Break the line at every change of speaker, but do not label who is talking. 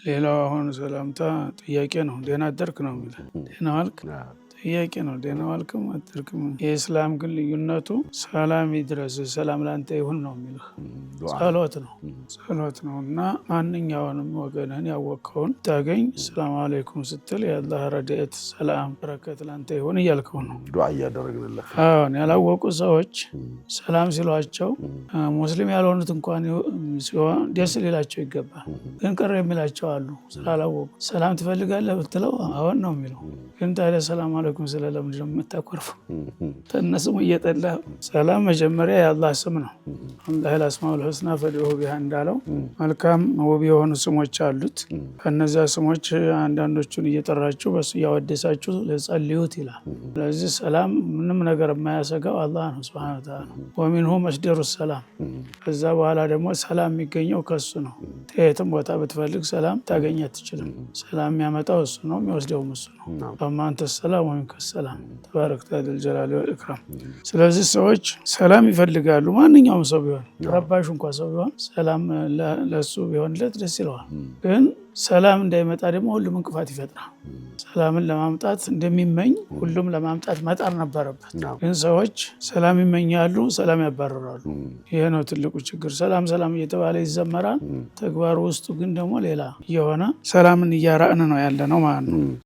ሌላው አሁን ሰላምታ ጥያቄ ነው። ደህና አደርክ ነው የሚለው። ደህና ዋልክ ጥያቄ ነው። ደህና ዋልክም አደርክም። የእስላም ግን ልዩነቱ ሰላም ይድረስ ሰላም ላንተ ይሁን ነው የሚልህ። ጸሎት ነው እና ማንኛውንም ወገንህን ያወቅከውን ታገኝ ሰላም አለይኩም ስትል የአላህ ረድኤት ሰላም በረከት ላንተ ይሁን እያልከው ነው።
ዱዓ እያደረግንልህ።
አሁን ያላወቁ ሰዎች ሰላም ሲሏቸው ሙስሊም ያልሆኑት እንኳን ሲሆን ደስ ሊላቸው ይገባል። ግን ቅር የሚላቸው አሉ ስላላወቁ። ሰላም ትፈልጋለህ ብትለው አሁን ነው የሚለው። ግን ታዲያ ሰላም አለይኩም ስለለ ምንድነው የምታኮርፈው? ተነስሙ እየጠላ ሰላም መጀመሪያ የአላህ ስም ነው። አላህ አልአስማኡል ሁስና ፈድዑሁ ቢሃ እንዳለው መልካም ውብ የሆኑ ስሞች አሉት። ከነዚያ ስሞች አንዳንዶቹን እየጠራችሁ በሱ እያወደሳችሁ ለጸልዩት ይላል። ስለዚህ ሰላም ምንም ነገር የማያሰጋው አላህ ነው ሱብሓነሁ ወተዓላ። ወሚንሁ መስደሩ ሰላም። ከዛ በኋላ ደግሞ ሰላም የሚገኘው ከሱ ነው። የትም ቦታ ብትፈልግ ሰላም ታገኝ አትችልም። ሰላም የሚያመጣው እሱ ነው፣ የሚወስደውም እሱ ነው። አንተ ሰላም ወይም ከሰላም ተባረክ ተዓላ ጀላሊ ወልኢክራም። ስለዚህ ሰዎች ሰላም ይፈልጋሉ። ማንኛውም ሰው ቢሆን ረባሽ እንኳን ሰው ቢሆን ሰላም ለሱ ቢሆንለት ደስ ይለዋል። ግን ሰላም እንዳይመጣ ደግሞ ሁሉም እንቅፋት ይፈጥራል። ሰላምን ለማምጣት እንደሚመኝ ሁሉም ለማምጣት መጣር ነበረበት። ግን ሰዎች ሰላም ይመኛሉ፣ ሰላም ያባረራሉ። ይሄ ነው ትልቁ ችግር። ሰላም ሰላም እየተባለ ይዘመራል፣ ተግባሩ ውስጡ ግን ደግሞ ሌላ የሆነ ሰላምን እያራቅን ነው ያለ ነው ማለት ነው።